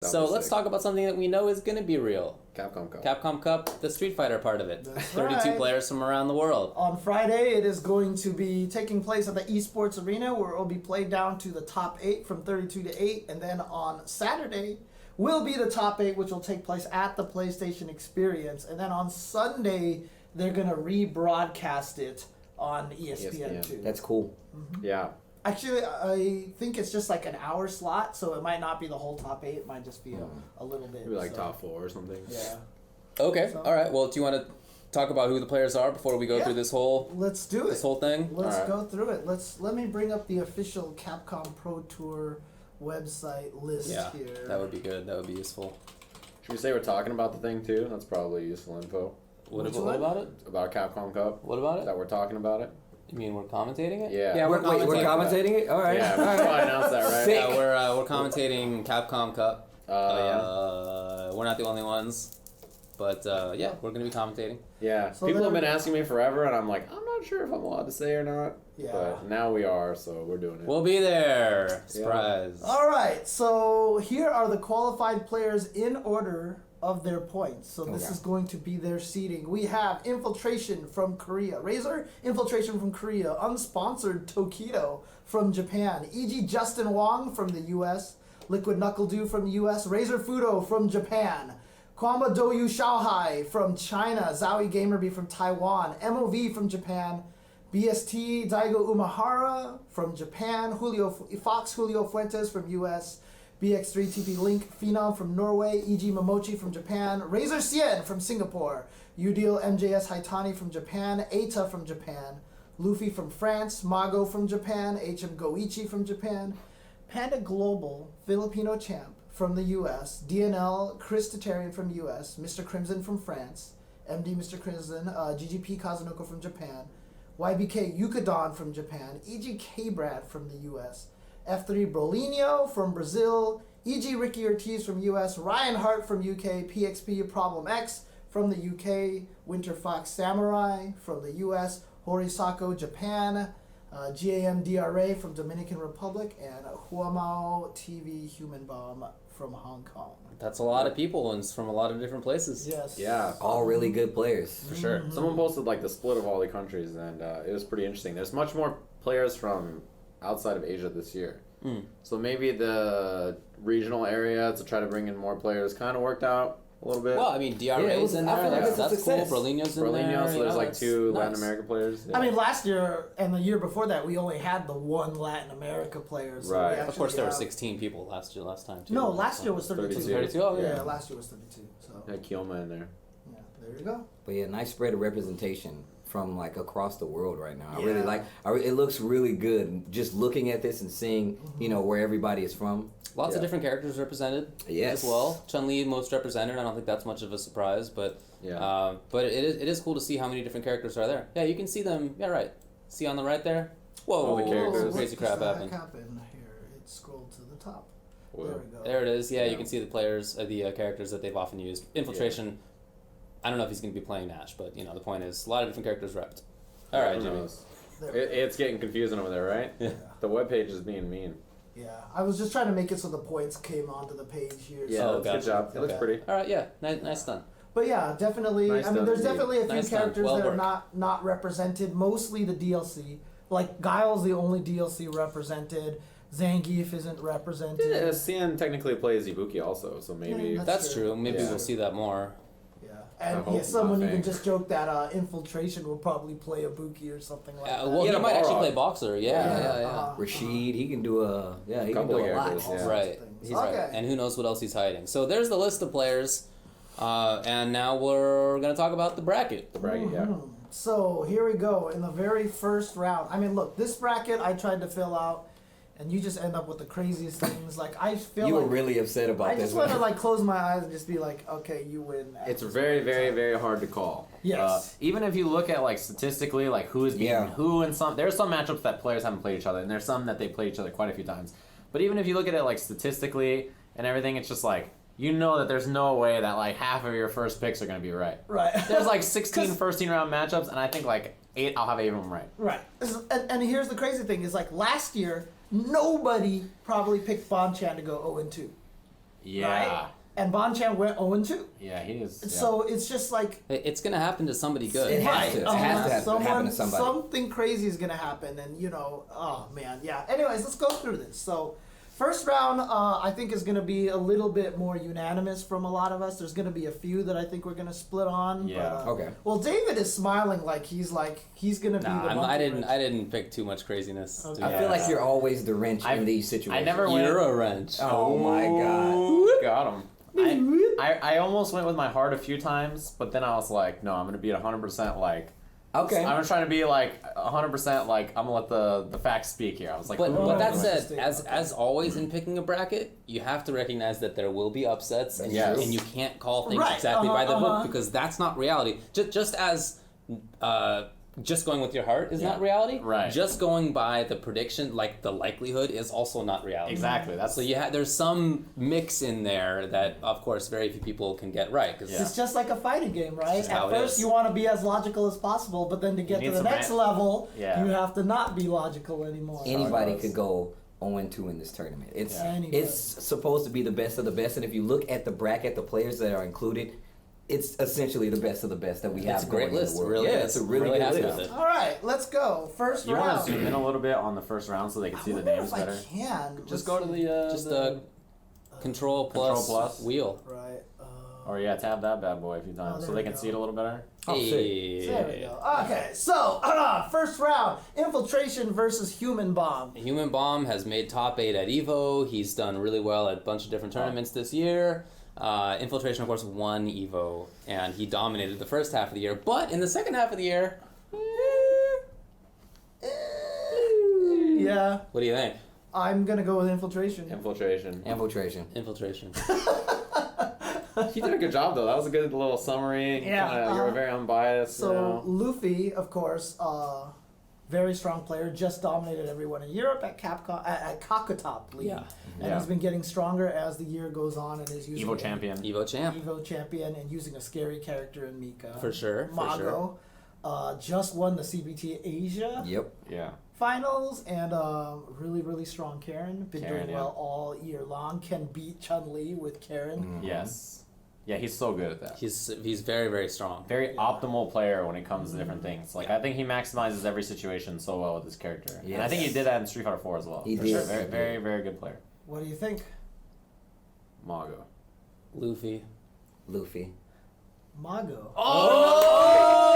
So let's talk about something that we know is going to be real. Capcom Cup. Capcom Cup, the Street Fighter part of it. That's 32 right. players from around the world. On Friday, it is going to be taking place at the esports arena, where it will be played down to the top 8 from 32 to 8. And then on Saturday will be the top 8, which will take place at the PlayStation Experience. And then on Sunday, they're going to rebroadcast it on ESPN 2. That's cool. Mm-hmm. Yeah. Actually, I think it's just like an hour slot, so it might not be the whole top 8. It might just be a little bit. Maybe like top 4 or something. Yeah. Okay, So- all right. Well, do you want to talk about who the players are before we go through this whole Let's do it. thing? Let's All right. go through it. Let me bring up the official Capcom Pro Tour website list Yeah, here. that would be good. That would be useful. Should we say we're talking about the thing too? That's probably useful info. What Which about one? it? About Capcom Cup. What about it? That we're talking about it. You mean we're commentating it? Yeah. Yeah, we're commentating it? All right. Yeah, we All should right. probably announce that, right? Sick. Yeah, we're commentating Capcom Cup. We're not the only ones, but yeah, we're gonna be commentating. Yeah. So People have then- been asking me forever, and I'm like, I'm not sure if I'm allowed to say or not. Yeah. But now we are, so we're doing it. We'll be there. Surprise. All right, so here are the qualified players in order of their points. So this is going to be their seeding. We have Infiltration from Korea, Razor Infiltration from Korea, Unsponsored Tokido from Japan, E.G. Justin Wong from the U.S., Liquid Knuckle Dew from the U.S., Razor Fudo from Japan, Kwamba Doyu Shaohai from China, Zowie Gamerby from Taiwan, MOV from Japan, BST Daigo Umahara from Japan, Fox Julio Fuentes from US, BX3 TP Link Phenom from Norway, EG Momochi from Japan, Razor Sien from Singapore, Udeal MJS Haitani from Japan, Eita from Japan, Luffy from France, Mago from Japan, HM Goichi from Japan, Panda Global Filipino Champ from the US, DNL Chris Tatarian from US, Mr. Crimson from France, MD Mr. Crimson, GGP Kazunoko from Japan, YBK Yukadon from Japan, EG Brad from the US, F3 Brolinho from Brazil, EG Ricky Ortiz from US, Ryan Hart from UK, PXP Problem X from the UK, Winter Fox Samurai from the US, Horisako Japan, GAM DRA from Dominican Republic, and Huamao TV Human Bomb from Hong Kong. That's a lot of people and it's from a lot of different places. Yes. Yeah. All really good players. For sure. Someone posted like the split of all the countries, and it was pretty interesting. There's much more players from outside of Asia this year. So maybe the regional area to try to bring in more players kind of worked out a little bit. Well, I mean, DRA's in I there. feel like That's it's a cool. success. Brolinho's in there. Brolinho, so you there's know, like that's 2 nice. Latin American players. Yeah. I mean, last year and the year before that, we only had the one Latin America player. So Right. we Of course, there were actually 16 people last time too. No, last year was 32. 32. Oh, Yeah, yeah. last year was 32. So Yeah, Kioma in there. yeah, there you go. But yeah, nice spread of representation from like across the world right now. I Yeah. really like. It looks really good. Just looking at this and seeing, where everybody is from. Lots of different characters represented Yes. as well. Chun-Li most represented. I don't think that's much of a surprise, but but it is cool to see how many different characters are there. Yeah, you can see them. Yeah, right. See on the right there? Whoa, All the characters. some crazy crap happened. happened here? It scrolled to the top. Whoa. There we go. There it is. Yeah, you can see the players, the characters that they've often used. Infiltration. I don't know if he's going to be playing Nash, but the point is a lot of different characters repped. All right, Who Jimmy. knows? There we go. It's getting confusing over there, right? Yeah. The webpage is being mean. Yeah, I was just trying to make it so the points came onto the page here. Yeah, So. Oh, that's good gotcha. job. It looks Okay. pretty. All right, yeah, nice done. But yeah, definitely. Nice I mean, done there's indeed. definitely a few Nice done. characters Well that are worked. not represented. Mostly the DLC. Like Guile's the only DLC represented. Zangief isn't represented. Yeah, CN technically plays Ibuki also, so maybe. Yeah, That's true. Maybe Yeah. we'll see that more. Yeah, I and hope yeah, someone nothing. even just joked that Infiltration will probably play Ibuki or something like that. Well, he Yeah, might actually Balrog. play Boxer. Yeah. Rashid, he can do he can Couple do of a lot. characters, yeah. Right. He's right. Okay. And who knows what else he's hiding. So there's the list of players. And now we're going to talk about the bracket. The bracket, yeah. So here we go in the very first round. I mean, look, this bracket I tried to fill out, and you just end up with the craziest things. Like I feel You like were really upset about I this just want to one. close my eyes and just be like, okay, you win. at It's this very, point in very, time. very hard to call. Yes. Even if you look at like statistically, like who is beating Yeah. who, and there's some matchups that players haven't played each other, and there's some that they play each other quite a few times. But even if you look at it like statistically and everything, it's just like that there's no way that like half of your first picks are gonna be right. Right. There's like 16 first-team round matchups, and I think like 8 I'll have 8 of them right. Right. And here's the crazy thing is like last year nobody probably picked Bonchan to go 0-2. Yeah. Right? And Bonchan went 0-2. Yeah, he is. Yeah. So it's just like It's gonna happen to somebody good. It has to. It has to happen to somebody. Something crazy is gonna happen, and oh man, yeah. Anyways, let's go through this. So, first round, I think is gonna be a little bit more unanimous from a lot of us. There's gonna be a few that I think we're gonna split on. Yeah. But, Okay. Well, David is smiling like he's gonna be the. I monkey didn't pick too much craziness. Okay. I feel like you're always the wrench in these situations. I never went. You're a wrench. Oh my god. Got him. I almost went with my heart a few times, but then I was like, no, I'm gonna be 100% like. Okay. I'm trying to be like 100% like I'm gonna let the facts speak here. I was like, But that said, interesting. as always in picking a bracket, you have to recognize that there will be upsets, and, Yes. and you can't call things Right, exactly by the uh-huh. book because that's not reality. Just as just going with your heart is not reality. Right. Just going by the prediction, like the likelihood, is also not reality. exactly. That's So there's some mix in there that, of course, very few people can get right. Cause It's just like a fighting game, right? just how At it first, is. you want to be as logical as possible, but then to get need to the some next level, Yeah. you have to not be logical anymore. Anybody could go 0-2 in this tournament. It's Yeah. Anybody. it's supposed to be the best of the best, and if you look at the bracket, the players that are included, it's essentially the best of the best that we have It's a great going in list. the world. Really yeah, is. it's a really Really good happy list. with it. All right, let's go. First you want round. to zoom in a little bit on the first round so they can see I the wonder names if better. I can. Just Let's go to see. the Control Control plus plus. wheel. Right. or yeah, tab that bad boy a few times there so we they can go. see it a little better. Oh, Hey. There we go. Okay, so first round: infiltration versus human bomb. Human Bomb has made top 8 at EVO. He's done really well at a bunch of different tournaments this year. Infiltration, of course, won EVO, and he dominated the first half of the year. But in the second half of the year, Yeah, what do you think? I'm gonna go with infiltration. Infiltration. Infiltration. Infiltration. You did a good job though. That was a good little summary. Yeah, You were very unbiased. So you know. Luffy, of course, very strong player, just dominated everyone in Europe at CapCup at CapCup League. Yeah. And Yeah. he's been getting stronger as the year goes on and is using Evo champion. EVO champ. Evo champion and using a scary character in Mika. For sure, for Mago. Just won the CBT Asia Yep. Yeah. finals and really, really strong Karen. Been Karen, doing yeah. well all year long. Can beat Chun-Li with Karen. Yes. Yeah, he's so good at that. He's very, very strong. Very optimal player when it comes to different things. Like I think he maximizes every situation so well with his character. And I think he Yes. did that in Street Fighter 4 as well. He For did. Sure. He Very, did. very, very good player. What do you think? Mago. Luffy. Luffy. Mago. Oh!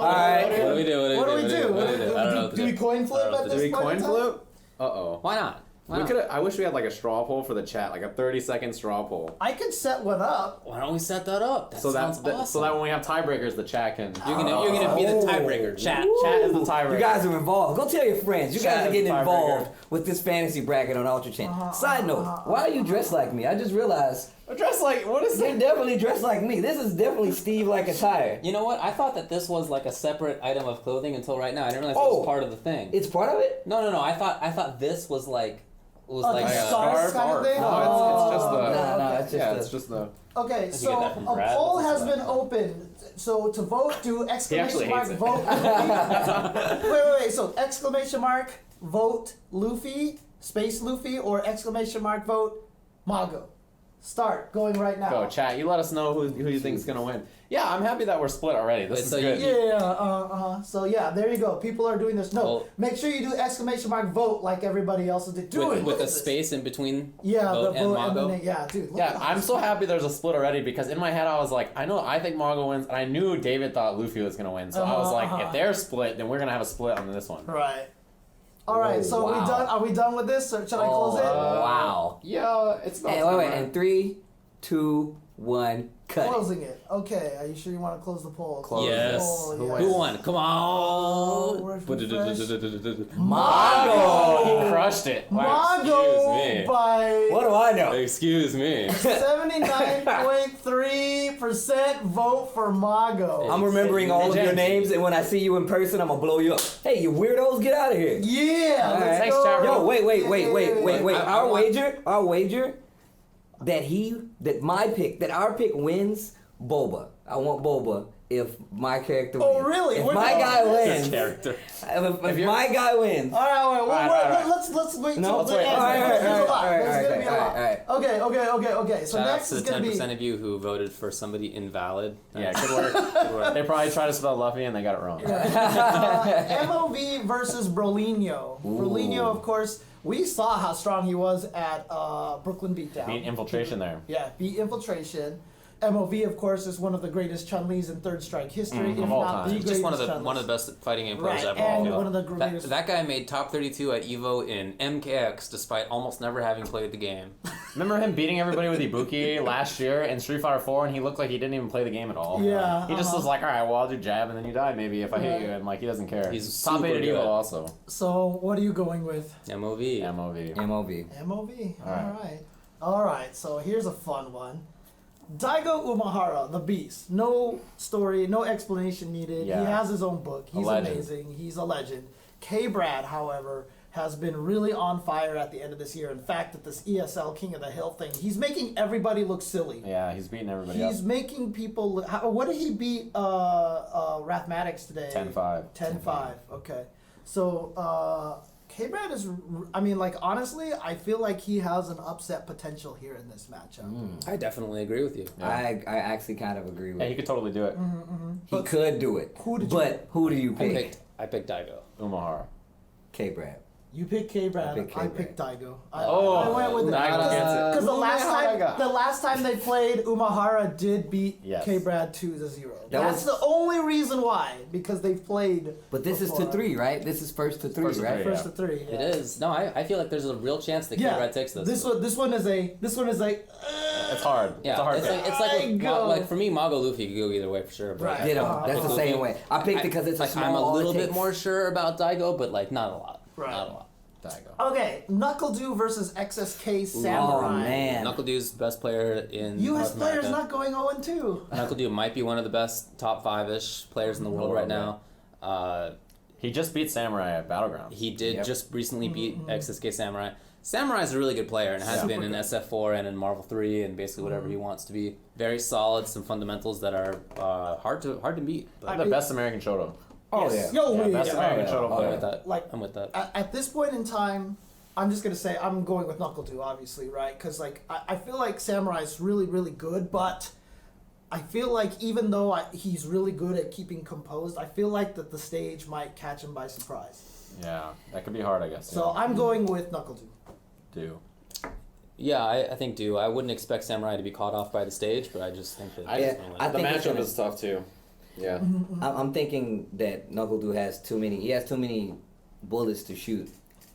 All right. What do we do? What do we do? What do we do? I don't know what to Do we coin flip I don't know at what to this Did we point coin in time? flip? Uh-oh. Why not? Why We not? could. I wish we had like a straw poll for the chat, like a 30-second straw poll. I could set one up. Why don't we set that up? That So sounds awesome. so that when we have tiebreakers, the chat can. you're gonna be the tiebreaker. Chat. Chat is the tiebreaker. You guys are involved. Go tell your friends. You Chat guys are is getting the tiebreaker. involved with this fantasy bracket on Ultra Chain. Side note, why are you dressed like me? I just realized I'm dressed like what is you're it? definitely dressed like me. This is definitely Steve-like attire. You know what? I thought that this was like a separate item of clothing until right now. I didn't realize it Oh. was part of the thing. It's part of it? No. I thought this was like Like a a scarf scarf kind of or- thing? No, it's just the. No, it's just Yeah, the- it's just the. Okay, you so get that from a Brad? poll What's has this been about? opened. So to vote, do exclamation mark hates it. vote Luffy. wait. So exclamation mark vote Luffy, space Luffy, or exclamation mark vote Mago. Start going right now. Go chat. You let us know who you think is gonna win. Yeah, I'm happy that we're split already. This Wait, is so good. Yeah, So yeah, there you go. People are doing this. No, Well- make sure you do exclamation mark vote like everybody else did. Do it with Look a at this. space in between Yeah, vote the and vote Mago. and then yeah, dude. Look Yeah, at I'm this. so happy there's a split already because in my head I was like, I think Mago wins, and I knew David thought Luffy was gonna win. So I was like, if they're split, then we're gonna have a split on this one. Right. All right. Oh, So wow. we done? Are we done with this? Or should I close it? Wow. Yeah, it's not. And wait, and 3, 2, 1, cut. Closing it. Okay. Are you sure you want to close the poll? Close Yes. The poll, Who yes. Who won? Come on. where's refresh? Mago! He crushed it. Mago Excuse me. by What do I know? Excuse me. 79.3% vote for Mago. I'm remembering all of your James. names, and when I see you in person, I'm gonna blow you up. Hey, you weirdos, get out of here. Yeah. All Let's right. Thanks, go. Trevor. Yo, wait. I Our wager, that our pick wins Boba. I want Boba if my character wins. Oh, really? If We're my going- guy His wins. character. If my guy wins. All right. right. Let's wait No, till let's the wait. end. All right, There's a lot. all right, There's gonna be a all lot. right. Okay. So Shout out next to is the gonna 10% be of you who voted for somebody invalid. Yeah, good work. They probably tried to spell Luffy and they got it wrong. MOV versus Brolinho. Brolinho, of course, we saw how strong he was at Brooklyn Beatdown. Beat Infiltration there. Yeah, beat Infiltration. MOV, of course, is one of the greatest Chun-Li's in Third Strike history, if of all not time. the He's greatest just Chun-Li's. one of the best fighting game players Right, ever. and Yeah. one of the greatest. That guy made top 32 at Evo in MKX despite almost never having played the game. Remember him beating everybody with Ibuki last year in Street Fighter 4, and he looked like he didn't even play the game at all. Yeah, He just was like, all right, well, I'll do jab, and then you die maybe if I hit you, and like he doesn't care. He's top 8 super at good. Evo also. So, what are you going with? MOV. MOV. MOV. MOV. Alright. All right. So here's a fun one. Daigo Umehara, the Beast. No story, no explanation needed. Yeah. He has his own book. He's legend. amazing. He's a legend. K-Brad, however, has been really on fire at the end of this year. In fact, at this ESL King of the Hill thing, he's making everybody look silly. Yeah, he's beating everybody He's up. making people look. What did he beat Rathmatics today? 10-5. 10-5. Okay. So K-Brad is, I mean, like, honestly, I feel like he has an upset potential here in this matchup. I definitely agree with you. Yeah. I actually kind of agree with Yeah, he you. could totally do it. He could do it. Who did you but who do you pick? I picked Daigo. Umahara. K-Brad. You pick K-Brad. I pick I K-Brad. picked Daigo. Oh, I went with Daigo gets it. because the Umehara. last time they played, Umehara did beat Yes. K-Brad 2-0. That That's was- the only reason why, because they've played. But this is to before. 3, right? This is first to 3, First to right? three. First Yeah. to 3. Yeah. It is. No, I feel like there's a real chance that Yeah. K-Brad takes this. This one is like. It's hard. Yeah, It's a hard it's pick. like, it's like, with Go. like for me, Mago Luffy could go either way for sure. But Right. Ditto. That's the Luffy. same way. I picked it because it's a like, small I'm a all it little bit takes. more sure about Daigo, but like not a lot. Right. Not a lot. Daigo. Okay, Knuckle-Dew versus XSK Samurai. Oh, man. Knuckle-Dew's the best player in U.S. North players America. not going 0-2. Knuckle-Dew might be one of the best top 5-ish players in the world right now. He just beat Samurai at Battleground. He did Yep. just recently beat XSK Samurai. Samurai's a really good player and has been in SF4 and in Marvel 3 and basically whatever he wants to be. Very solid, some fundamentals that are hard to beat. But The best American Shoto. Oh, Yes. yeah. Yo, Yeah, wait, best yeah. American yeah. Shoto Oh, I'm player. with that. Like, I'm with that. At this point in time, I'm just gonna say I'm going with Knuckle-Dew, obviously, right? Because like I feel like Samurai's really, really good, but I feel like even though he's really good at keeping composed, I feel like that the stage might catch him by surprise. Yeah, that could be hard, I guess. So I'm going with Knuckle-Dew. Do. Yeah, I think do. I wouldn't expect Samurai to be caught off by the stage, but I just think that I- he's Yeah, gonna win. I The think it's matchup gonna- is tough too. Yeah. I'm thinking that Knuckle-Dew has too many bullets to shoot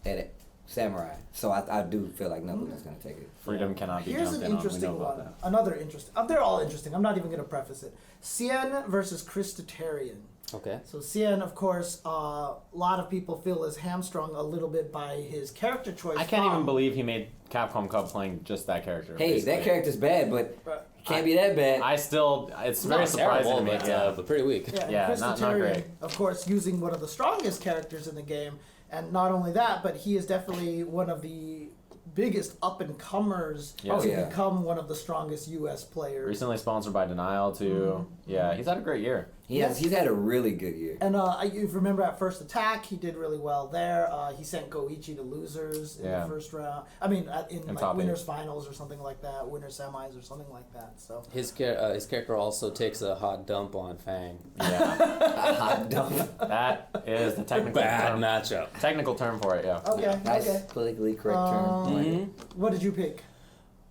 at it. Samurai. So I do feel like Knuckle-Dew's going to take it. Freedom cannot be Here's jumped an in on. We know interesting about one. that. Another interesting. They're all interesting. I'm not even gonna preface it. Cien versus Christatarian. Okay. So Cien, of course, a lot of people feel is hamstrung a little bit by his character choice. I can't Fong. even believe he made Capcom Cup playing just that character. Hey, basically. that character's bad, but Right. it can't be that bad. It's very Not surprising terrible, to me. but, but pretty weak. Yeah, Yeah, Chris not Tatarian, great. of course, using one of the strongest characters in the game, and not only that, but he is definitely one of the biggest up and comers Yeah. Oh, to yeah. become one of the strongest U.S. players. Recently sponsored by Denial too. Yeah, he's had a great year. He's had a really good year. And you remember at First Attack, he did really well there. He sent Goichi to losers in Yeah. the first round. I mean, in like top winners eight. finals or something like that, winners semis or something like that. So His character also takes a hot dump on Fang. Yeah, Hot dump. that is the technical Bad term. matchup. Technical term for it. Yeah. okay, Nice, okay. politically correct term. I like it. What did you pick?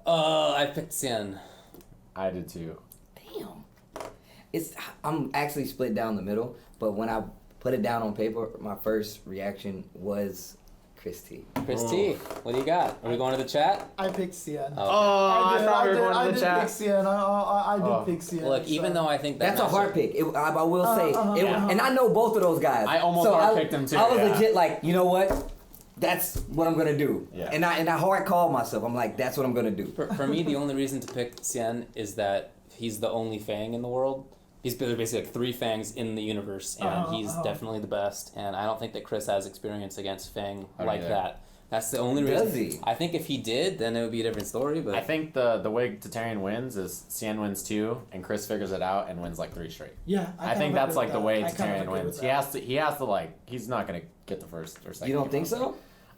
I picked Cien. I did too. Damn. I'm actually split down the middle, but when I put it down on paper, my first reaction was Chris T. Chris T, what do you got? Are we going to the chat? I picked Cien. Oh, Oh, I thought we were I going to did the chat. pick Cien. I did Oh. pick Cien. Look, even though I think That's a hard pick. I will say, Yeah. and I know both of those guys. I almost so hard picked him too, I was yeah. legit like, you know what? That's what I'm gonna do. Yeah. And I hard called myself. I'm like, that's what I'm gonna do. For me, the only reason to pick Cien is that he's the only Fang in the world. He's basically like 3 Fangs in the universe, and he's definitely the best. And I don't think that Chris has experience against Fang don't like either. that. That's the only reason. Does he? I think if he did, then it would be a different story. But I think the way Tatarian wins is Cien wins 2, and Chris figures it out and wins like 3 straight. Yeah, I think that's like the way I kind of Tatarian agree wins. with He has to like, he's not gonna get the first or second. You don't game think on so?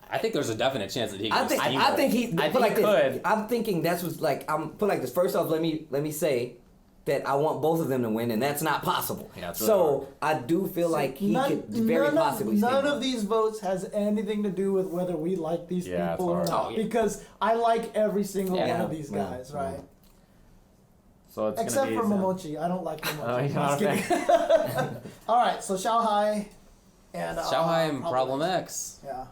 I think there's a definite chance that he. I think he. I put think like he this. could. I'm thinking that's what's like. I'm put like this. First off, let me say that I want both of them to win, and that's not possible. Yeah, it's really so I do feel like he could very possibly. None of these votes has anything to do with whether we like these Yeah, people or it's not, hard. Oh, yeah. because I like every single Yeah. one of these guys, right? So it's Except gonna for be Momochi, I don't like Oh, Momochi. you're not I'm a just kidding. All right, so Shanghai and Shanghai and Problem X. Yeah.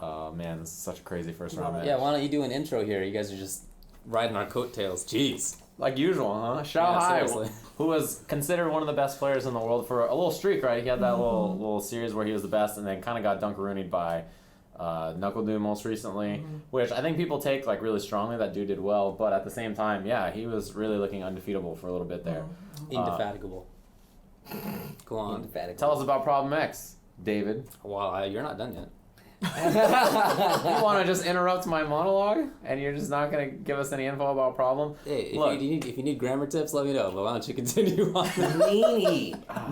Oh man, this is such a crazy first round match. Yeah, why don't you do an intro here? You guys are just riding our coattails. Jeez. Like usual, huh? Yeah, Shanghai, seriously. who was considered one of the best players in the world for a little streak, right? He had that little series where he was the best, and then kind of got dunkaroonied by Knuckle Doom most recently, which I think people take like really strongly. That dude did well, but at the same time, yeah, he was really looking undefeatable for a little bit there. Indefatigable. Go on. Tell us about Problem X, David. Well, you're not done yet. You want to just interrupt my monologue, and you're just not gonna give us any info about Problem? Hey, Look. if you need grammar tips, let me know. But why don't you continue on?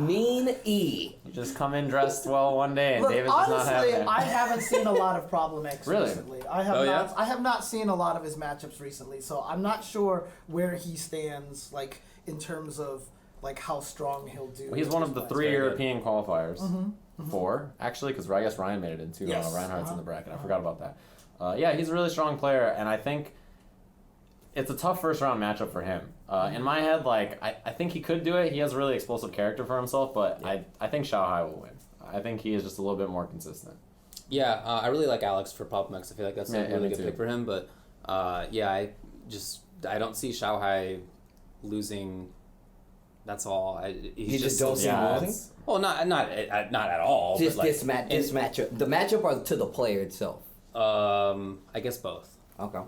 Mean E. You just come in dressed well one day, and Look, David's just not honestly, having it. I haven't seen a lot of Problem X Really? recently. I have Oh, not. yeah? I have not seen a lot of his matchups recently, so I'm not sure where he stands, like in terms of like how strong he'll do. Well, he's one of the 3 very good. European qualifiers. 4, actually, because I guess Ryan made it in too. Yes. Reinhardt's in the bracket. I forgot about that. Yeah, he's a really strong player, and I think it's a tough first round matchup for him. In my head, like I think he could do it. He has a really explosive character for himself, but I think Shanghai will win. I think he is just a little bit more consistent. Yeah, I really like Alex for Problem X. I feel like that's a really me good too. pick for him. But yeah, I don't see Shanghai losing. That's all. You just don't see him losing? it's- Well, not at all. Just but like, this matchup. The matchup or to the player itself. I guess both. Okay.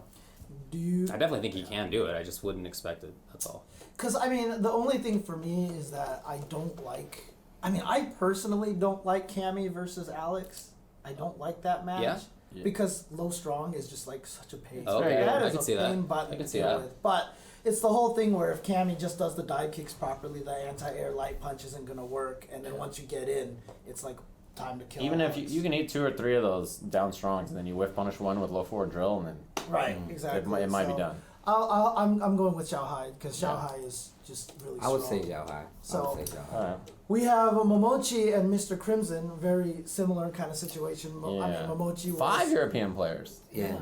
Do you? I definitely think he can do it. I just wouldn't expect it. That's all. Because I mean, the only thing for me is that I don't like. I mean, I personally don't like Cammy versus Alex. I don't like that match. Yeah? Yeah. Because low strong is just like such a pain. Oh, okay. That I is can a see that. pain button I can to see deal that. with. But it's the whole thing where if Cammy just does the dive kicks properly, the anti-air light punch isn't gonna work, and then once you get in, it's like time to kill. Even if Alex. you can eat 2 or 3 of those down strongs, and then you whiff punish one with low forward drill, and then right, exactly. it might be So, done. I'm going with Shanghai because Shanghai is just really I would strong. say Shanghai. So- I would say Shanghai. All right. We have a Momochi and Mr. Crimson, very similar kind of situation. I mean, Yeah. Momochi was 5 European players. Yeah.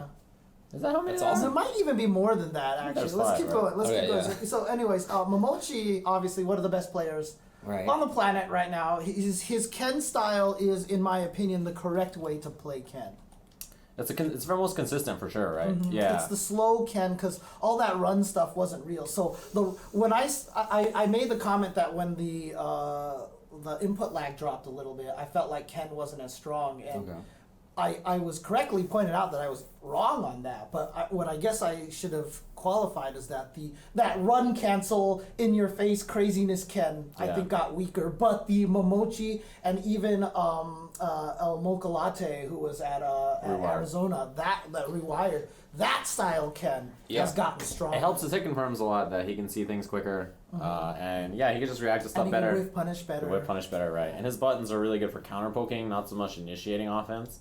Is that how many? That's there are? awesome. There might even be more than that, actually. there's Let's 5, keep right? going. Let's Okay, keep going. yeah. So, anyways, Momochi, obviously one of the best players Right. on the planet right now. His Ken style is, in my opinion, the correct way to play Ken. It's most consistent for sure, right? Mm-hmm. Yeah. It's the slow Ken because all that run stuff wasn't real. So when I made the comment that when the input lag dropped a little bit, I felt like Ken wasn't as strong, and Okay. I was correctly pointed out that I was wrong on that. But what I guess I should have qualified is that that run cancel in your face craziness Ken I Yeah. think got weaker, but the Momochi and even El Mocha Latte who was at Rewired. Arizona that Rewired that style Ken Yeah. has gotten stronger. It helps his hit confirms a lot that he can see things quicker, and yeah, he can just react to stuff and he can better. whiff punish better. The whip punish better, right? And his buttons are really good for counter poking, not so much initiating offense.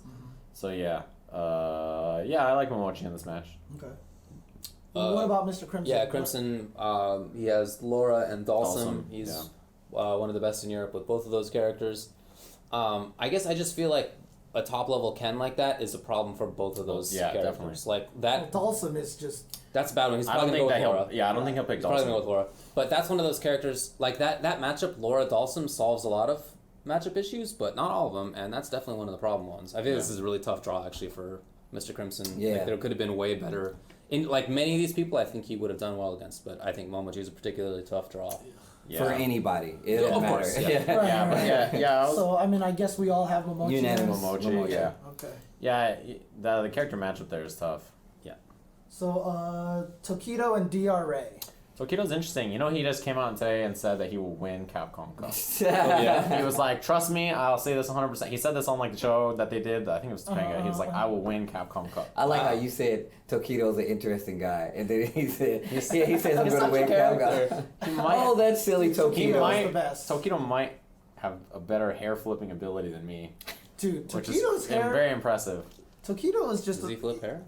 So yeah, I like Momochi in this match. Okay. What about Mr. Crimson? Yeah, Crimson. He has Laura and Dalsum. Dalsum, He's one of the best in Europe with both of those characters. I guess I just feel like a top level Ken like that is a problem for both of those Yeah, characters. definitely. Like that. Dalsum is just That's a bad one. He's I don't probably think gonna that go with Laura. he'll. Yeah, I don't think he'll pick He's probably gonna go Dawson. with Laura. But that's one of those characters like that. That matchup, Laura Dalsum, solves a lot of matchup issues, but not all of them, and that's definitely one of the problem ones. I think this is a really tough draw actually for Mr. Crimson. Yeah. Like, there could have been way better. In like many of these people, I think he would have done well against, but I think Momochi is a particularly tough draw. Yeah. For anybody. It Yeah, doesn't of matter. course, yeah. Yeah, but yeah. I was- so. I mean, I guess we all have Momochi. Unanimous. Momochi, yeah. Okay. Yeah, the character matchup there is tough. So Tokido and DRA. Tokido's interesting. You know, he just came out today and said that he will win Capcom Cup. Yeah. He was like, trust me, I'll say this 100%. He said this on like the show that they did. I think it was Topanga. He was like, I will win Capcom Cup. I like how you said Tokido's an interesting guy, and then he said, he says I'm going to win Capcom. Oh, that's silly, Tokido. the best. Tokido might have a better hair flipping ability than me. Dude, Which Tokido's is hair. very impressive. Tokido is just. Does he flip hair?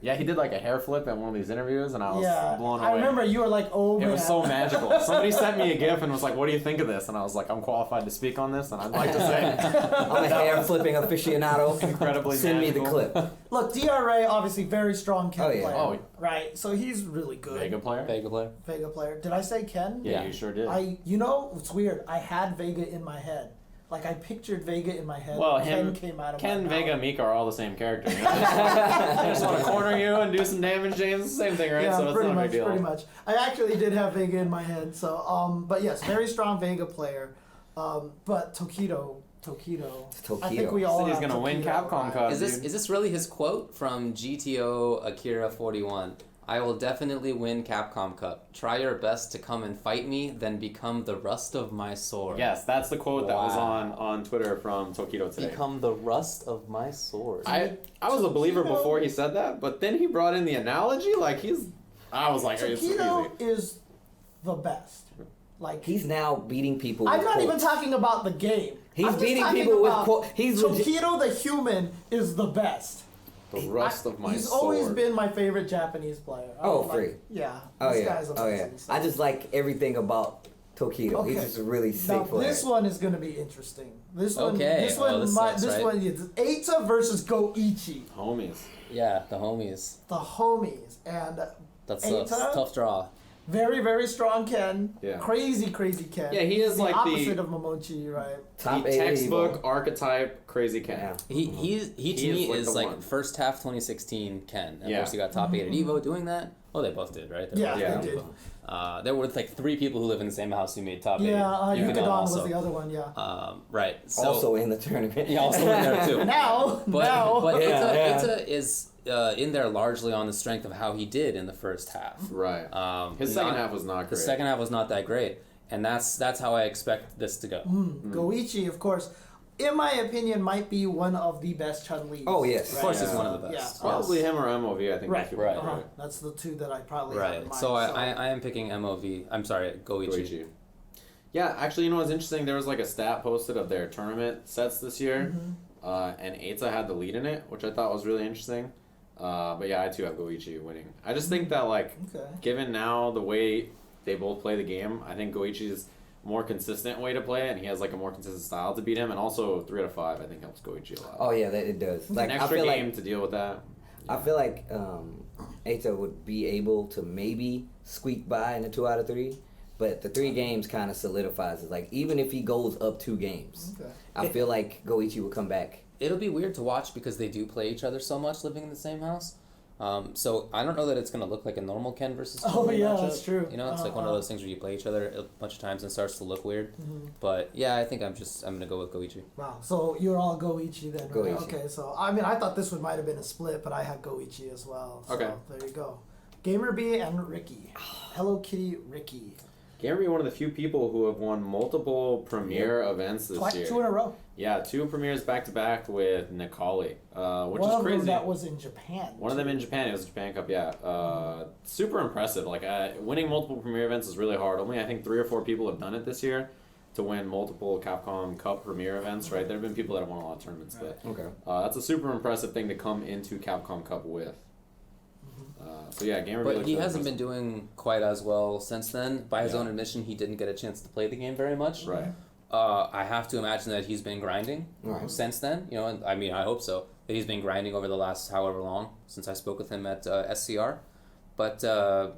Yeah, he did like a hair flip at one of these interviews, and I was blown away. I remember you were like, "Oh man!" It was so magical. Somebody sent me a GIF and was like, "What do you think of this?" And I was like, "I'm qualified to speak on this, and I'd like to say I'm a hair flipping aficionado. incredibly Send magical. me the clip. Look, DRA obviously very strong Ken Oh, yeah. player. Oh. Right, so he's really good. Vega player. Vega player. Did I say Ken? Yeah, Yeah. you sure did. You know, it's weird. I had Vega in my head. Like I pictured Vega in my head. Well, Ken came out of my Ken, mouth. Vega, Mika are all the same character. You know? They just want to corner you and do some damage, James. Same thing, right? Yeah, So it's pretty not a much, big deal. pretty much. I actually did have Vega in my head. So, but yes, very strong Vega player. But Tokido. I think we all Said he's have gonna win Tokido, Capcom right? Cup. Is this dude. is this really his quote from GTO Akira 41? I will definitely win Capcom Cup. Try your best to come and fight me, then become the rust of my sword. Yes, that's the quote that was Wow. on Twitter from Tokido today. Become the rust of my sword. I was a believer Tokido- before he said that, but then he brought in the analogy. Like I was like, it's easy. Tokido is the best. Like He's now beating people. I'm with not even quotes. talking about the game. He's I'm just beating talking people with about quote. He's legit. Tokido the human is the best. The rust of my He's sword. always been my favorite Japanese player. Oh, Like, free. Yeah. Oh This yeah. guy's Oh yeah. amazing. So- I just like everything about Tokido. Okay. He's just a really sick Now player. this one is going to be interesting. This one. Okay. This Oh, one. this sucks, right? one is Eita versus Goichi, homies. Yeah, the homies. the homies, and That's a Eita? tough draw. very very strong Ken. Yeah. Crazy Ken. Yeah, he is the like the- opposite of Momochi, right? Top The 8 textbook Evo. archetype crazy Ken. Yeah. He to He me is like is the like one. first half 2016 Ken. Of Yeah. course, he got top 8 at Evo doing that. Oh, they both did, right? They Yeah, both Yeah. they did. There were like 3 people who live in the same house who made top 8. Yeah, Yukadon was also. the other one. Yeah. Right. So, Also in the tournament. yeah, also in there too. Now, But Yeah, Ita is in there largely on the strength of how he did in the first half. Right. His second half was not great. The second half was not that great, and that's how I expect this to go. Goichi, of course, in my opinion, might be one of the best Chun-Li's. Oh, yes. Of course, Yeah. he's one of the best. Yeah. Probably him or MOV. I think. Right. those two Right. are Uh-huh. That's the two that I probably have in Right. mind. So I am picking MOV. I'm sorry, Goichi. Goichi. Yeah, actually, you know what's interesting? There was like a stat posted of their tournament sets this year, and Eita had the lead in it, which I thought was really interesting. But yeah, I too have Goichi winning. I just think that like, Okay. given now the way they both play the game, I think Goichi's more consistent way to play it, and he has like a more consistent style to beat him, and also 3 out of 5 I think helps Goichi a lot. Oh yeah, that it does. Like An I extra feel game like to deal with that. I feel like Eita would be able to maybe squeak by in the 2 out of 3, but the 3 games kind of solidifies it. Like even if he goes up 2 games, Okay. I feel like Goichi will come back. It'll be weird to watch because they do play each other so much living in the same house. So I don't know that it's going to look like a normal Ken versus Oh, Chun-Li yeah, matchup. that's true. You know, it's like one of those things where you play each other a bunch of times and it starts to look weird. But yeah, I think I'm going to go with Goichi. Wow. So you're all Goichi then. Right? Goichi. Okay. So I mean, I thought this one might have been a split, but I had Goichi as well. So Okay. there you go. Gamer B and Ricky. Hello Kitty Ricky. Gamer be one of the few people who have won multiple premiere events this year. 2 in a row. Yeah, 2 premieres back to back with Nikali, which One is of crazy. them that was in Japan. One of them in Japan. It was the Japan Cup. Yeah, super impressive. Like winning multiple premiere events is really hard. Only I think 3 or 4 people have done it this year to win multiple Capcom Cup premiere events. Right, there have been people that have won a lot of tournaments, but Okay. that's a super impressive thing to come into Capcom Cup with. So yeah, Gamer. But he hasn't been doing quite as well since then. By his own admission, he didn't get a chance to play the game very much. Right. I have to imagine that he's been grinding Right. since then. You know, and I mean, I hope so. That he's been grinding over the last however long since I spoke with him at SCR. But so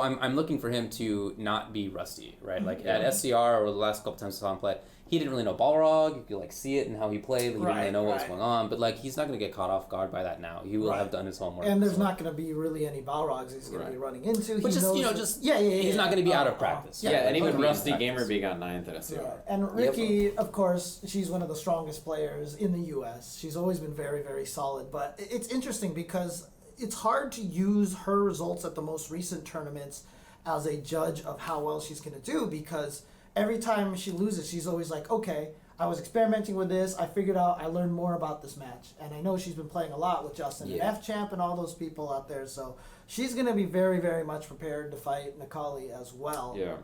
I'm looking for him to not be rusty, right? Like at SCR or the last couple times I saw him play, he didn't really know Balrog. You could like see it in how he played. But he didn't really know what was going on. But like he's not going to get caught off guard by that now. He will have done his homework. And there's so. not going to be really any Balrogs he's going to be running into. But He just, knows you know, that- just yeah. he's not going to be out of practice. Yeah, Like, and even he'll be in Rusty practice. Gamer B got 9th at SCR. Yeah. And Ricky, of course, she's one of the strongest players in the U.S. She's always been very, very solid. But it's interesting because it's hard to use her results at the most recent tournaments as a judge of how well she's going to do, because every time she loses, she's always like, okay, I was experimenting with this. I figured out, I learned more about this match. And I know she's been playing a lot with Justin and F-Champ and all those people out there. So she's going to be very, very much prepared to fight Nikali as well. Yeah.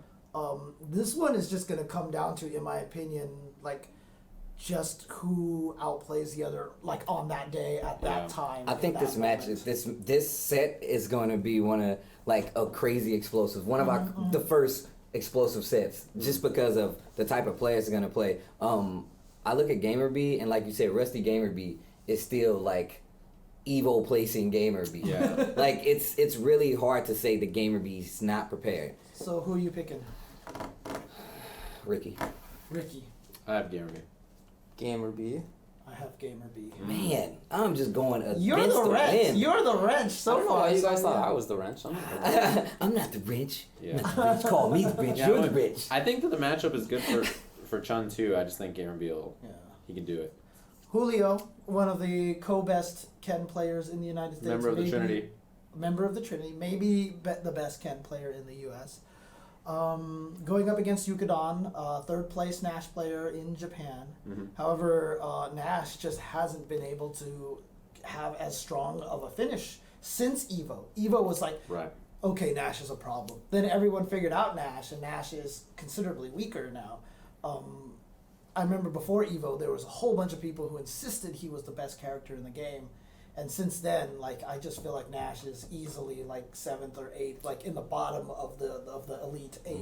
This one is just going to come down to, in my opinion, like, just who outplays the other, like, on that day at that time. I think this match is this set is going to be one of like a crazy explosive, one of the first explosive sets, just because of the type of players are going to play. I look at GamerB, and like you said, Rusty GamerB is still like Evo placing GamerB. Yeah. Like it's really hard to say the GamerB's not prepared. So who are you picking? Ricky. I have GamerB. GamerB. I have GamerB. Man, I'm just going against You're the wrench. wind. You're the wrench so I don't know far. why you guys thought I was the wrench. I'm not the wrench. I'm not the wrench. Yeah. I'm not the wrench. Call me the wrench. Yeah, You're the look, wrench. I think that the matchup is good for Chun too. I just think GamerB he can do it. Julio, one of the co-best Ken players in the United States. Member of the Trinity. Member of the Trinity. Maybe the best Ken player in the U.S. Going up against Yukadon, third place Nash player in Japan. Mm-hmm. However, Nash just hasn't been able to have as strong of a finish since Evo. Evo was like, Right. okay, Nash is a problem. Then everyone figured out Nash, and Nash is considerably weaker now. I remember before Evo, there was a whole bunch of people who insisted he was the best character in the game. And since then, like, I just feel like Nash is easily like 7th or 8th, like in the bottom of the elite 8.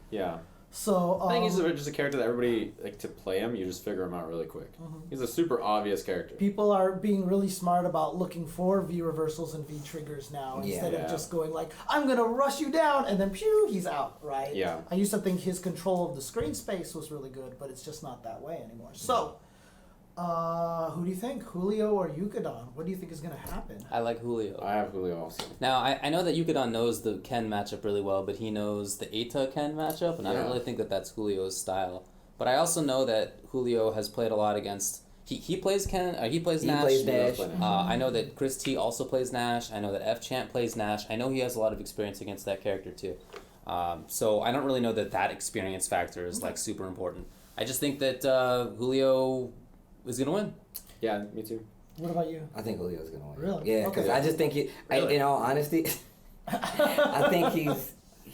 Yeah. So I think he's just a character that everybody, like, to play him, you just figure him out really quick. He's a super obvious character. people are being really smart about looking for V reversals and V triggers now instead Yeah. of just going like, I'm gonna rush you down, and then pew, he's out, right? Yeah. I used to think his control of the screen space was really good, but it's just not that way anymore. So, who do you think, Julio or Yukadon? What do you think is gonna happen? I like Julio. I have Julio also. Now, I know that Yukadon knows the Ken matchup really well, but he knows the Eita Ken matchup, and I don't Yeah. really think that that's Julio's style. But I also know that Julio has played a lot against... He plays Ken. He plays Nash. Plays Nash. I know that Chris T also plays Nash. I know that F-Champ plays Nash. I know he has a lot of experience against that character too. So I don't really know that experience factor is like super important. I just think that Julio is going to win. Yeah, me too. What about you? I think Julio's gonna win. Really? Yeah, because Okay. I just think Really? in all honesty, I think he's.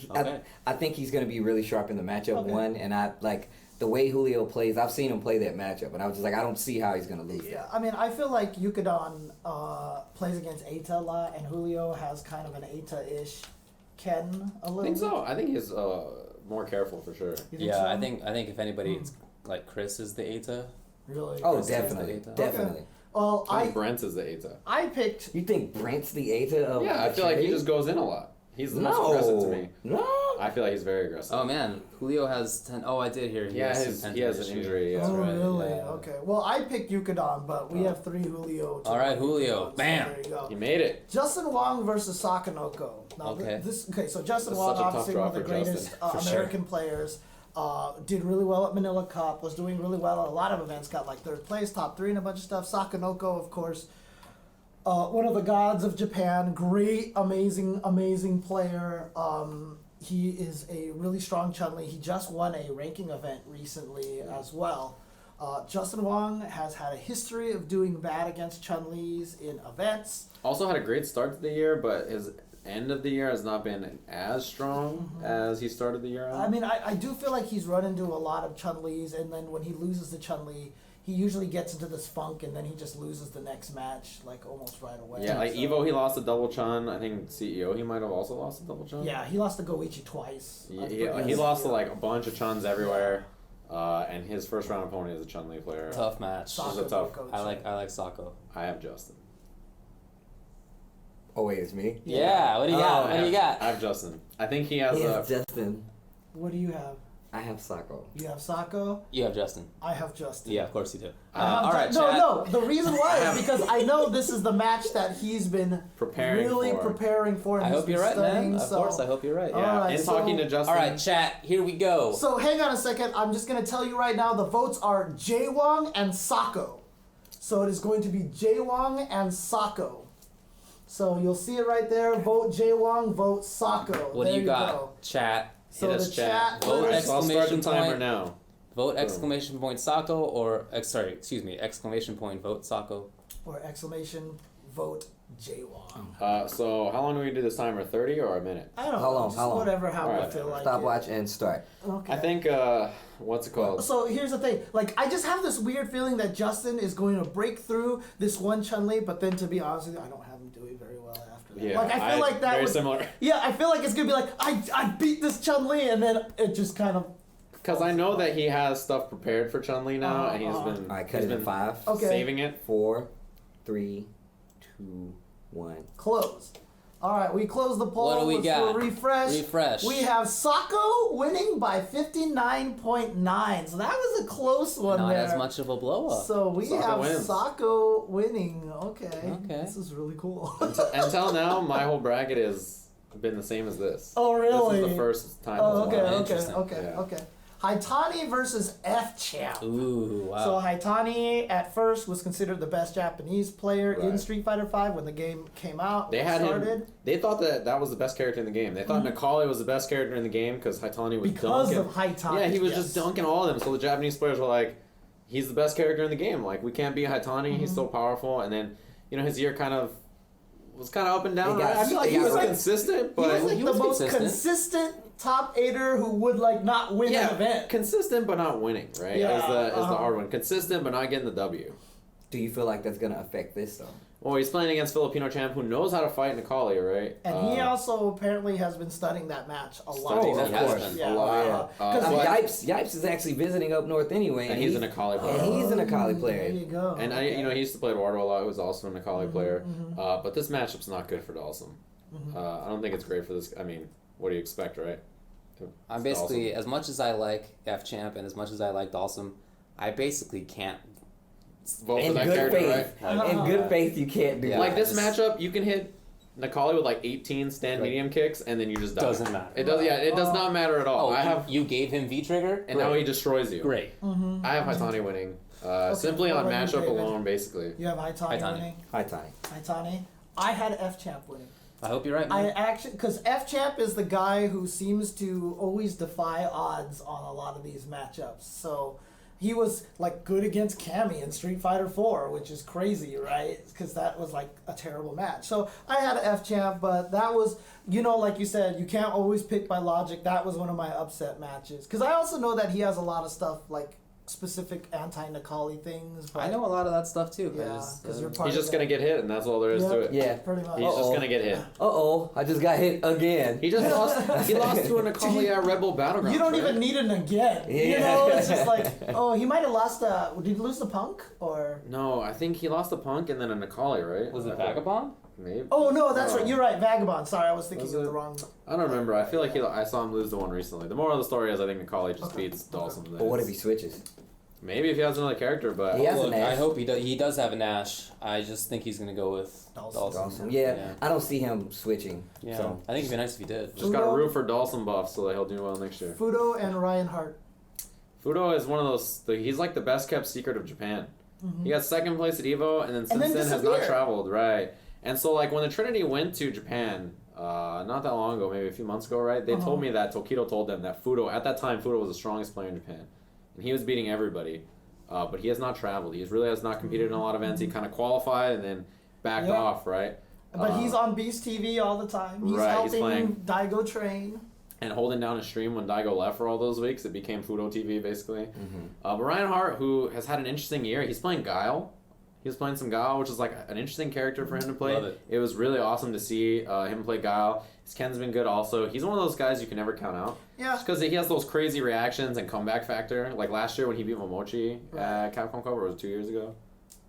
Okay. I think he's gonna be really sharp in the matchup Okay. one, and I like the way Julio plays. I've seen him play that matchup, and I was just like, I don't see how he's gonna lose. Yeah, I mean, I feel like Yukadon plays against Eita a lot, and Julio has kind of an Eita-ish Ken a little I think bit. so. I think he's more careful for sure. You think Yeah, so? I think if anybody, it's like Chris is the Eita. Really? Oh, Chris is the definitely, Eita. definitely. Well, I think Brent is the Eita. I picked. You think Brent's the Eita of? Yeah, I the feel like he Trinity? just goes in a lot. He's the most aggressive to me. No. I feel like he's very aggressive. Oh man, Julio has 10. Oh, I did hear he Yeah, has he has an injury. Yeah. Oh, right, really? yeah. Okay. Well, I picked Yukadon, but we have 3 Julio. All right, Julio. Yukadon, so Bam. there you go. He made it. Justin Wong versus Sakanoko. Now, Okay. So Justin That's Wong, such a tough obviously one of the draw for greatest Justin, for American players, did really well at Manila Cup, was doing really well at a lot of events, got like 3rd place, top 3 and a bunch of stuff. Sakanoko, of course, one of the gods of Japan, great, amazing player. He is a really strong Chun-Li. He just won a ranking event recently as well. Justin Wong has had a history of doing bad against Chun-Li's in events. Also had a great start to the year, but his end of the year has not been as strong as he started the year out. I mean, I do feel like he's run into a lot of Chun-Li's, and then when he loses the Chun-Li, he usually gets into this funk, and then he just loses the next match, like, almost right away. Yeah, like So- Evo, he lost a double Chun. I think CEO, he might have also lost a double Chun. Yeah, he lost to Goichi twice. That's He pretty lost to good. like a bunch of Chuns everywhere, and his first round opponent is a Chun-Li player. Tough match. This is a tough- Sakanoko, I like Sako. I have Justin. Oh wait, it's me. Yeah. What do you got? What do you got? I have Justin. I think he has He a. has Justin. What do you have? I have Sako. You have Sako. You have Justin. I have Justin. Yeah, of course you do. I have all right, no, Chad. no. The reason why is because I know this is the match that he's been Preparing for. preparing for. And I he's hope been you're right, studying, man. Of so- course, I hope you're right. All Yeah, right, and talking so- to Justin. All right, chat. Here we go. So hang on a second. I'm just gonna tell you right now. The votes are Jaewong and Sako. So it is going to be Jaewong and Sako. So you'll see it right there. Vote Jay Wong, vote Sako. What there do you got? go. Chat. So Hit the us, chat. Vote let us- So I'll start the exclamation timer point. now. Vote exclamation point Sako or exclamation point vote Sako. or exclamation vote Jay Wong. So how long do we do this timer? 30 or a minute? I don't How know. long? Just How long? whatever, how we Alright. feel like. Stopwatch and start. Okay. I think what's it called? So here's the thing, like I just have this weird feeling that Justin is going to break through this one Chun-Li, but then to be honest with you, I don't have him doing very well after that. Yeah, like I feel like that very would, similar. Yeah, I feel like it's gonna be like I beat this Chun-Li and then it just kind of. Because I know that he has stuff prepared for Chun-Li now, and he's Uh-huh. been All right, cut he's it in been 5, Okay. saving it. 4, 3, 2, 1. Close. All right, we close the poll. What do we Let's got? do a refresh. Refresh. We have Sako winning by 59.9. So that was a close one Not there. as much of a blow up. So we Sako have wins. Sako winning. Okay. Okay. This is really cool. Until now, my whole bracket has been the same as this. Oh, really? This is the first time. Oh, it's okay, won. okay, Interesting. okay, Yeah. okay. Haitani versus F Champ. Ooh, wow. So Haitani at first was considered the best Japanese player in Right. Street Fighter V when the game came out. They had started. him. They thought that was the best character in the game. They thought Nakali was the best character in the game because Haitani was Because dunking. of Haitani. Yeah, he was yes. just dunking all of them. So the Japanese players were like, "He's the best character in the game. Like we can't beat Haitani. He's so powerful." And then his year was kind of up and down. They got- Right? I feel like they he got was right. consistent, He but was like he the was most consistent. consistent top eighter who would like not win yeah, an event. consistent but not winning. Right? Yeah, Is the uh-huh. hard one. Consistent but not getting the W. Do you feel like that's going to affect this, though? Well, he's playing against Filipino champ who knows how to fight Nakali, right? And he also apparently has been studying that match a lot. Studying, of course. Yeah. a lot. Uh-huh. 'Cause But- Yipes is actually visiting up north anyway. and he's an Akali player. And he's an Akali There player. you go. And okay. he used to play Eduardo a lot. He was also an Akali player. But this matchup's not good for Dawson. I don't think it's great for this. I mean, what do you expect, right? I'm It's basically, Dawson. as much as I like F Champ and as much as I like Dawson, I basically can't. Vote for In that good character, faith. right? In good faith, you can't do Yeah. that. Like this just- matchup, you can hit Nakali with like 18 stand Right. medium kicks, and then you just die. Doesn't matter. It does. Yeah, it does not matter at all. Oh, I have, you gave him V trigger, and now he destroys you. Great. I have Haitani winning, simply what on about you, matchup David? alone, basically. You have Haitani Haitani. winning. Hi, Tiny. Haitani. I had F Champ winning. I hope you're right, I man. actually, because F Champ is the guy who seems to always defy odds on a lot of these matchups. So he was like good against Cammy in Street Fighter 4, which is crazy, right? Because that was like a terrible match. So I had an F Champ, but that was, like you said, you can't always pick by logic. That was one of my upset matches. Because I also know that he has a lot of stuff like specific anti-Nakali things. But I know a lot of that stuff too. I Yeah, just, because you're part He's of just that. gonna get hit, and that's all there is to it. Yeah. Pretty much. He's just Uh-oh. gonna get hit. Uh-oh, I just got hit again. He just lost. He lost to an Akali at Red Bull Battlegrounds. You don't right? even need an again. Yeah. It's just like, oh, he might have lost. Did he lose the Punk or? No, I think he lost a Punk and then a Nakali, right? was it Vagabond? Maybe. Oh no, that's Oh. right. You're right, Vagabond. Sorry, I was thinking Was of it? the wrong. I don't remember. I feel like I saw him lose the one recently. The moral of the story is I think Nakali just Okay. beats Dawson. But what if he switches? Maybe if he has another character, but He has Look, an Ash. I hope he does. He does have an Ash. I just think he's gonna go with Dawson. Dawson. Dawson. Yeah, Yeah. I don't see him switching. Yeah, So I think it'd be nice if he did. just gotta Fudo? root for Dawson buff so that he'll do well next year. Fudo and Ryan Hart. Fudo is one of those. He's like the best kept secret of Japan. He got second place at Evo, and then since then then has not disappeared. traveled. Right, and so like when the Trinity went to Japan, not that long ago, maybe a few months ago, right? They told me that Tokido told them that Fudo at that time Fudo was the strongest player in Japan, and he was beating everybody. But he has not traveled. He really has not competed in a lot of events. He kind of qualified and then backed Yeah. off, right? But he's on Beast TV all the time. He's Right, he's helping playing. Daigo train. And holding down his stream when Daigo left for all those weeks. It became Fudo TV, basically. But Ryan Hart, who has had an interesting year, he's playing Guile. He was playing some Guile, which is like an interesting character for him to play. Love it. It was really awesome to see him play Guile. His Ken's been good also. He's one of those guys you can never count out. Yeah. Just because he has those crazy reactions and comeback factor. Like last year when he beat Momochi Right. at Capcom Cup, or was it 2 years ago?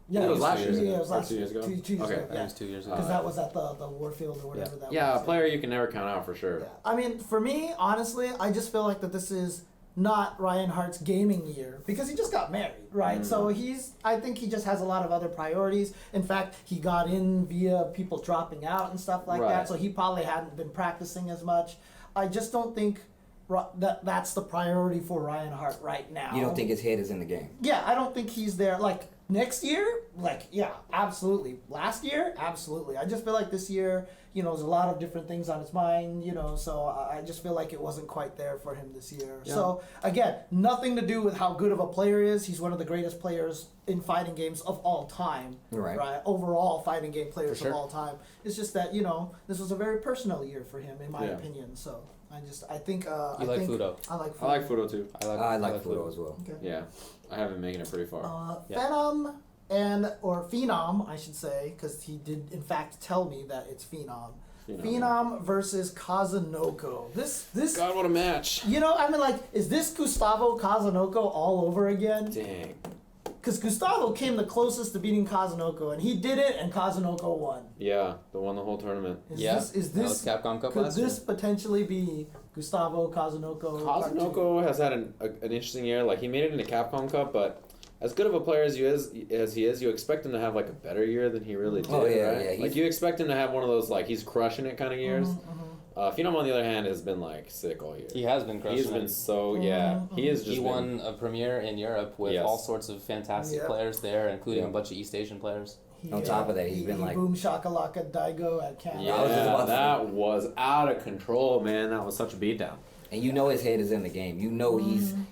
Yeah, it was last year. Yeah, it was Or last 2 years ago. Two years Okay. ago. I think it was 2 years ago. Because that was at the Warfield or whatever that Yeah, was. a player you can never count out for sure. Yeah. I mean, for me, honestly, I just feel like that this is not Ryan Hart's gaming year because he just got married, right? So I think he just has a lot of other priorities. In fact, he got in via people dropping out and stuff like Right. that, so he probably hadn't been practicing as much. I just don't think that's the priority for Ryan Hart right now. you don't think his head is in the game? Yeah, I don't think he's there. Like, Next year, like, yeah, absolutely. Last year, absolutely. I just feel like this year, there's a lot of different things on his mind, so I just feel like it wasn't quite there for him this year. Yeah. So, again, nothing to do with how good of a player he is. He's one of the greatest players in fighting games of all time. Right. Overall fighting game players For sure. of all time. It's just that, this was a very personal year for him, in my Yeah. opinion. So, I think... You like Fudo? I like Fudo. I like Fudo too. I like Fudo as well. Okay. Yeah, I have him making it pretty far. Yeah. Phenom or Phenom, I should say, because he did in fact tell me that it's Phenom. Phenom versus Kazunoko. This. God, what a match! Is this Gustavo Kazunoko all over again? Dang. Because Gustavo came the closest to beating Kazunoko, and he did it, and Kazunoko won. Yeah, they won the whole tournament. Is Yeah, this that was Capcom Cup could last this year. potentially be Gustavo Kazunoko? part two? Kazunoko has had an interesting year. Like, he made it into Capcom Cup, but as good of a player as he is, you expect him to have like a better year than he really did. Oh, yeah, right? yeah, Like, you expect him to have one of those like he's crushing it kind of years. Phenom, on the other hand, has been like sick all year. He has been crushing. He's been so he is just. He won a premiere in Europe with Yes. all sorts of fantastic Yep. players there, including Yep. a bunch of East Asian players. On top of that, he's been he like- boom shakalaka daigo at Canada. Yeah, I was just about to that was out of control, man. That was such a beatdown. And his head is in the game.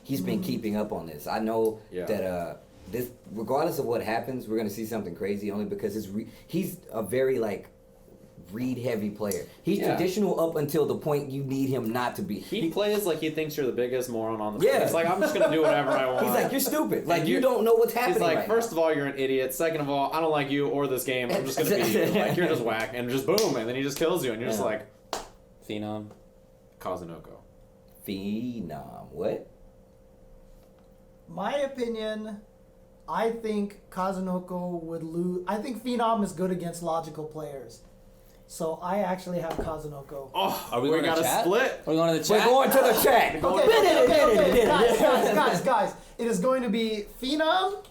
He's been keeping up on this. I know that this, regardless of what happens, we're gonna see something crazy only because he's a very like read heavy player. He's traditional up until the point you need him not to be. He plays like he thinks you're the biggest moron on the Yeah. field. He's like, I'm just gonna do whatever I want. He's like, you're stupid. Like, you you- don't know what's happening. He's like, right first of all, you're an idiot. Second of all, I don't like you or this game. I'm just gonna beat you. Like, you're just whack, and just boom, and then he just kills you, and you're just like, Phenom. Kazunoko. now. Phenom. What? My opinion, I think Kazunoko would lose. I think Phenom is good against logical players. So I actually have Kazunoko. Oh, Are we we going got to a chat? split. Are we going to the We're chat? going to the chat. Okay. Guys. It is going to be Phenom,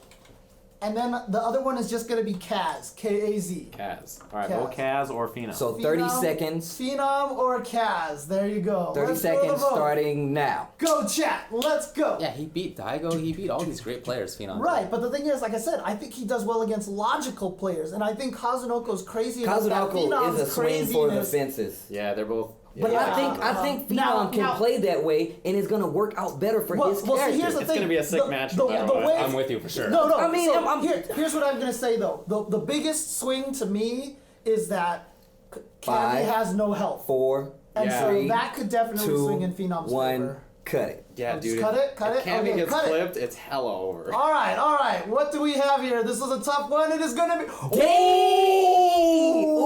and then the other one is just going to be Kaz. K-A-Z. Kaz. All right, Kaz. go Kaz or Phenom. So 30 Phenom, seconds. Phenom or Kaz. There you go. 30 Let's go to the seconds vote. starting now. Go chat. Let's go. Yeah, he beat Daigo. He beat all these great players, Phenom. Right, but the thing is, like I said, I think he does well against logical players, and I think Kazunoko's crazy enough that Kazunoko Phenom's is a swing for the craziness- fences. Yeah, they're both. But yeah. I think Now- Phenom can now- play that way, and it's gonna work out better for his see, character. here's the It's thing. gonna be a sick match no matter what. I'm with you for sure. No. I mean, so I'm- here's what I'm gonna say though. The biggest swing to me is that Cammy 5, has no health, 4, and Yeah. so 3, that could definitely 2, swing in Phenom's 1, favor. cut it. Yeah, Just dude. cut it. If Cammy Okay, gets cut it. clipped, it's hella over. All right. What do we have here? This is a tough one. It is gonna be. Dang!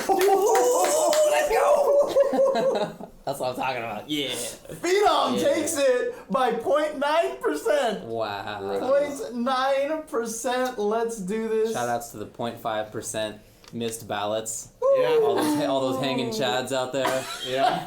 So close. Let's go! That's what I'm talking about. Yeah. Phenom takes it by 0.9%. Wow. 0.9%. Let's do this. Shout outs to the 0.5% missed ballots. Yeah. All those hanging chads out there. Yeah.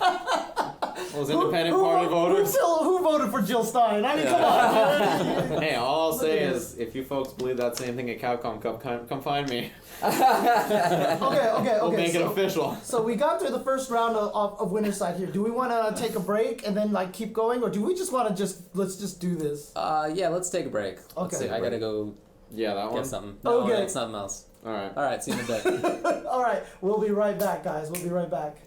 Those independent party voters. Who voted for Jill Stein? I mean, come on. Hey, all I'll Look say at is, if you folks believe that same thing at Capcom Cup, come find me. Okay. We'll make it so, official. so we got through the first round of winner's side here. Do we want to take a break and then like keep going, or do we just want to let's just do this? Yeah, let's take a break. Let's Okay. see. I gotta go Yeah, that one. get something. No, Okay. it's something else. All right. All right, see you in a bit. All right, we'll be right back, guys. We'll be right back.